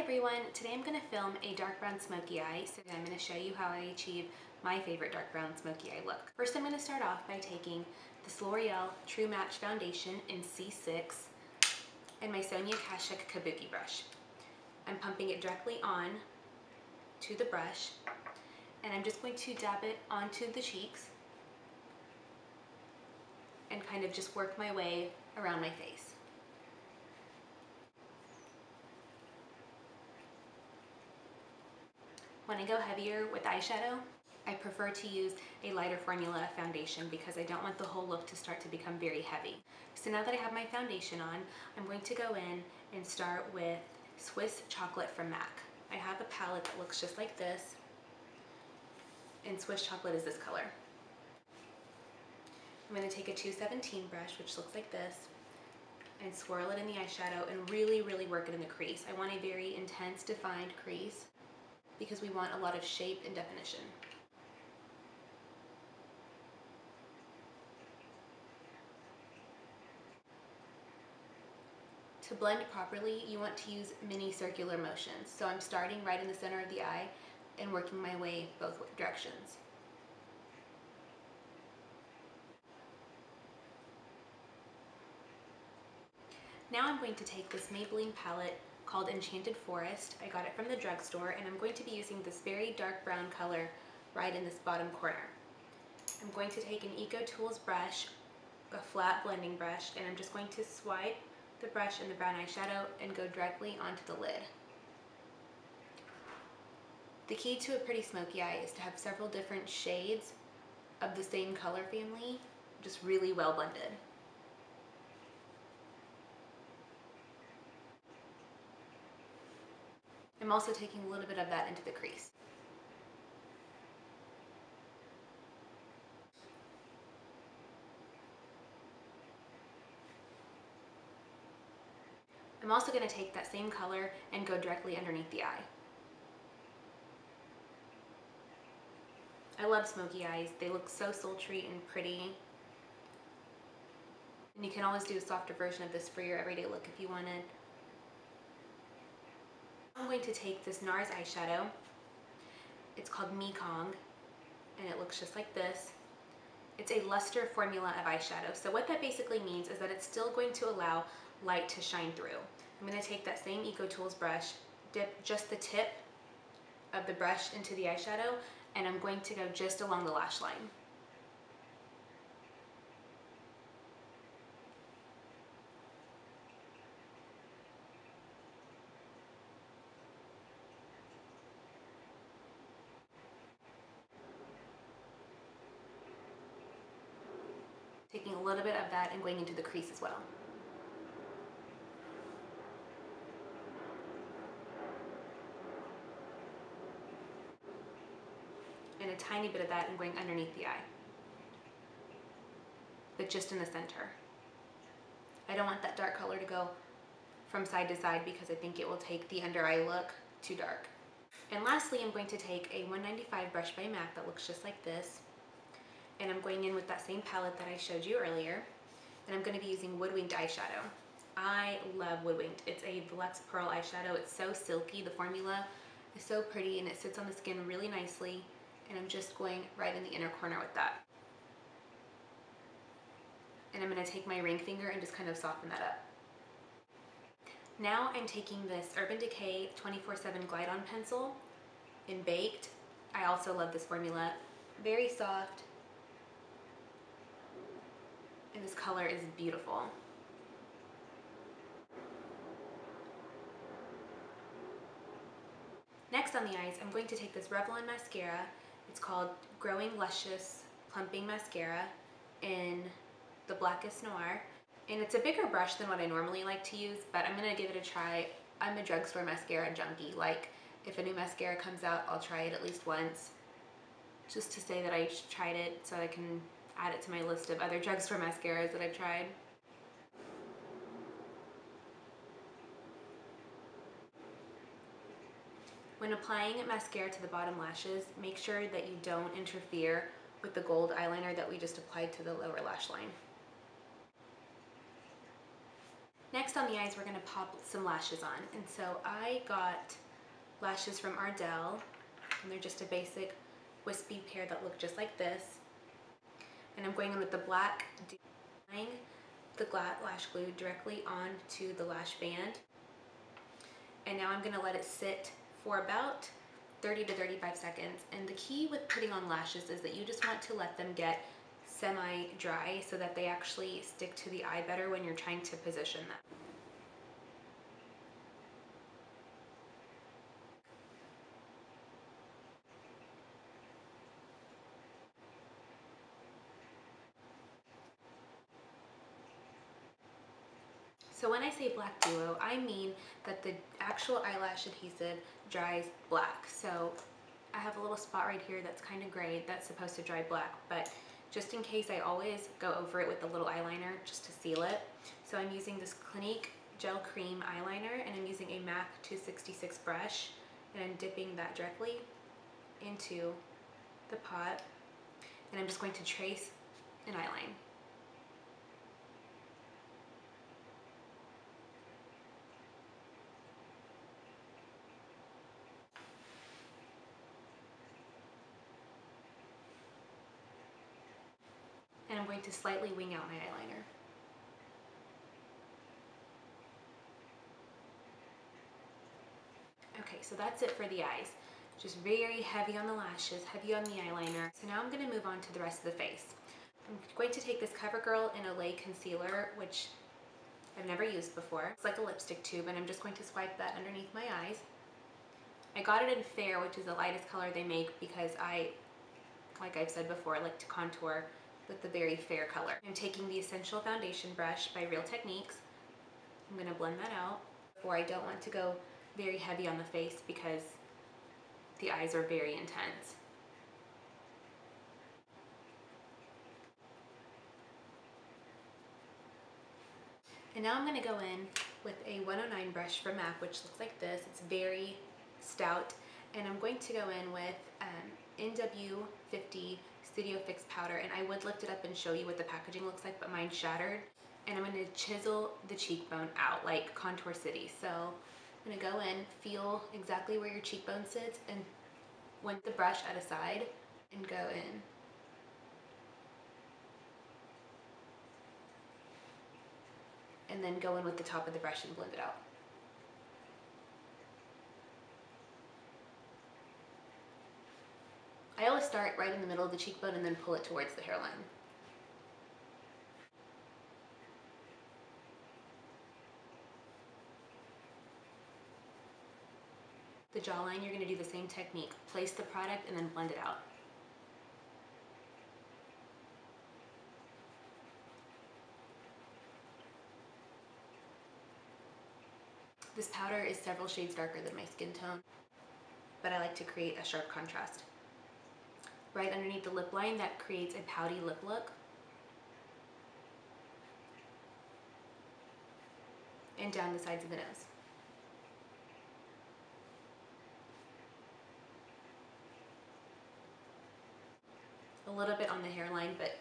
everyone, today I'm going to film a dark brown smoky eye, so I'm going to show you how I achieve my favorite dark brown smoky eye look. First I'm going to start off by taking this L'Oreal True Match Foundation in C6 and my Sonia Kashuk Kabuki brush. I'm pumping it directly on to the brush and I'm just going to dab it onto the cheeks and kind of just work my way around my face. When I go heavier with eyeshadow, I prefer to use a lighter formula foundation because I don't want the whole look to start to become very heavy. So now that I have my foundation on, I'm going to go in and start with Swiss Chocolate from MAC. I have a palette that looks just like this, and Swiss Chocolate is this color. I'm going to take a 217 brush, which looks like this, and swirl it in the eyeshadow and really work it in the crease. I want a very intense, defined crease, because we want a lot of shape and definition. To blend properly, you want to use mini circular motions. So I'm starting right in the center of the eye and working my way both directions. Now I'm going to take this Maybelline palette called Enchanted Forest. I got it from the drugstore, and I'm going to be using this very dark brown color right in this bottom corner. I'm going to take an Eco Tools brush, a flat blending brush, and I'm just going to swipe the brush in the brown eyeshadow and go directly onto the lid. The key to a pretty smoky eye is to have several different shades of the same color family, just really well blended. I'm also taking a little bit of that into the crease. I'm also going to take that same color and go directly underneath the eye. I love smoky eyes. They look so sultry and pretty. And you can always do a softer version of this for your everyday look if you wanted. I'm going to take this NARS eyeshadow. It's called Mekong, and it looks just like this. It's a luster formula of eyeshadow. So what that basically means is that it's still going to allow light to shine through. I'm going to take that same Eco Tools brush, dip just the tip of the brush into the eyeshadow, and I'm going to go just along the lash line. Taking a little bit of that and going into the crease as well. And a tiny bit of that and going underneath the eye, but just in the center. I don't want that dark color to go from side to side because I think it will take the under eye look too dark. And lastly, I'm going to take a 195 brush by MAC that looks just like this, and I'm going in with that same palette that I showed you earlier, and I'm going to be using Woodwinked eyeshadow. I love Woodwinked. It's a Luxe Pearl eyeshadow. It's so silky. The formula is so pretty and it sits on the skin really nicely, and I'm just going right in the inner corner with that. And I'm going to take my ring finger and just kind of soften that up. Now I'm taking this Urban Decay 24/7 Glide On pencil in Baked. I also love this formula. Very soft. And this color is beautiful. Next on the eyes, I'm going to take this Revlon mascara. It's called Growing Luscious Plumping Mascara in the Blackest Noir. And it's a bigger brush than what I normally like to use, but I'm going to give it a try. I'm a drugstore mascara junkie. Like, if a new mascara comes out, I'll try it at least once, just to say that I tried it so I can add it to my list of other drugstore mascaras that I've tried. When applying mascara to the bottom lashes, make sure that you don't interfere with the gold eyeliner that we just applied to the lower lash line. Next on the eyes, we're gonna pop some lashes on. And so I got lashes from Ardell, and they're just a basic wispy pair that look just like this. And I'm going in with the black, applying the lash glue directly onto the lash band. And now I'm gonna let it sit for about 30 to 35 seconds. And the key with putting on lashes is that you just want to let them get semi-dry so that they actually stick to the eye better when you're trying to position them. So when I say black duo, I mean that the actual eyelash adhesive dries black. So I have a little spot right here that's kind of gray that's supposed to dry black, but just in case, I always go over it with a little eyeliner just to seal it. So I'm using this Clinique Gel Cream eyeliner, and I'm using a MAC 266 brush, and I'm dipping that directly into the pot, and I'm just going to trace an eyeline. And I'm going to slightly wing out my eyeliner. Okay, so that's it for the eyes. Just very heavy on the lashes, heavy on the eyeliner. So now I'm going to move on to the rest of the face. I'm going to take this CoverGirl in Olay concealer, which I've never used before. It's like a lipstick tube, and I'm just going to swipe that underneath my eyes. I got it in Fair, which is the lightest color they make, because like I've said before, I like to contour with the very fair color. I'm taking the Essential Foundation brush by Real Techniques. I'm going to blend that out. I don't want to go very heavy on the face because the eyes are very intense. And now I'm going to go in with a 109 brush from MAC, which looks like this. It's very stout. And I'm going to go in with NW50 Studio Fix powder. And I would lift it up and show you what the packaging looks like, but mine shattered. And I'm going to chisel the cheekbone out like Contour City. So I'm going to go in, feel exactly where your cheekbone sits, and with the brush at a side, and go in. And then go in with the top of the brush and blend it out. I always start right in the middle of the cheekbone and then pull it towards the hairline. The jawline, you're going to do the same technique. Place the product and then blend it out. This powder is several shades darker than my skin tone, but I like to create a sharp contrast. Right underneath the lip line, that creates a pouty lip look. And down the sides of the nose. A little bit on the hairline, but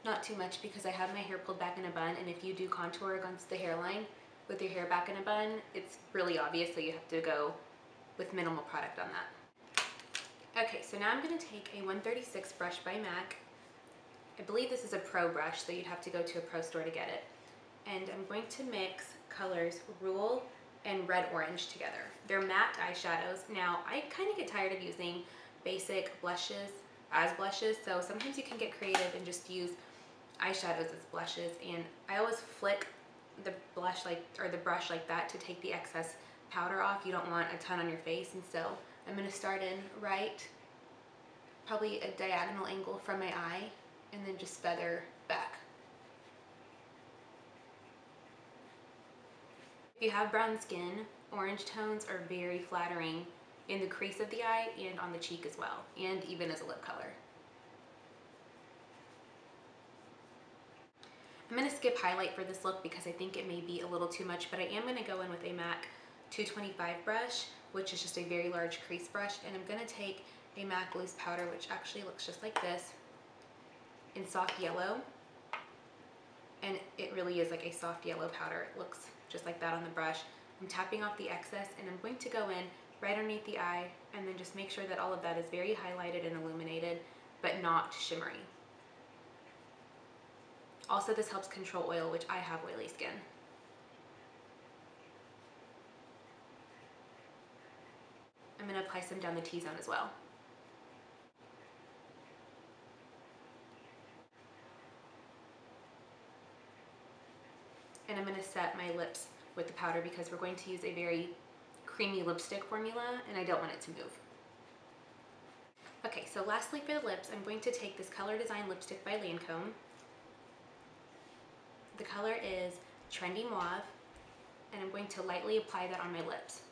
not too much because I have my hair pulled back in a bun, and if you do contour against the hairline with your hair back in a bun, it's really obvious, so you have to go with minimal product on that. Okay, so now I'm going to take a 136 brush by MAC. I believe this is a pro brush, so you'd have to go to a pro store to get it. And I'm going to mix colors Rule and Red Orange together. They're matte eyeshadows. Now, I kind of get tired of using basic blushes as blushes, so sometimes you can get creative and just use eyeshadows as blushes, and I always flick the brush like that to take the excess powder off. You don't want a ton on your face, and so I'm going to start in right, probably a diagonal angle from my eye, and then just feather back. If you have brown skin, orange tones are very flattering in the crease of the eye and on the cheek as well, and even as a lip color. I'm going to skip highlight for this look because I think it may be a little too much, but I am going to go in with a MAC 225 brush, which is just a very large crease brush, and I'm going to take a MAC loose powder, which actually looks just like this, in soft yellow, and it really is like a soft yellow powder. It looks just like that on the brush. I'm tapping off the excess, and I'm going to go in right underneath the eye and then just make sure that all of that is very highlighted and illuminated, but not shimmery. Also, this helps control oil, which I have oily skin. I'm going to apply some down the T-zone as well. And I'm going to set my lips with the powder because we're going to use a very creamy lipstick formula and I don't want it to move. Okay, so lastly for the lips, I'm going to take this Color Design lipstick by Lancome. The color is Trendy Mauve, and I'm going to lightly apply that on my lips.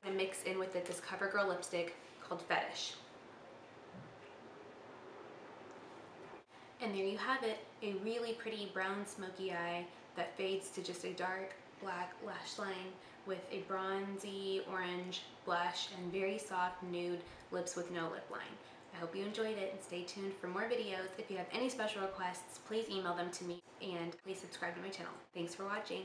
I mix in with it this CoverGirl lipstick called Fetish. And there you have it, a really pretty brown smoky eye that fades to just a dark black lash line with a bronzy orange blush and very soft nude lips with no lip line. I hope you enjoyed it and stay tuned for more videos. If you have any special requests, please email them to me and please subscribe to my channel. Thanks for watching.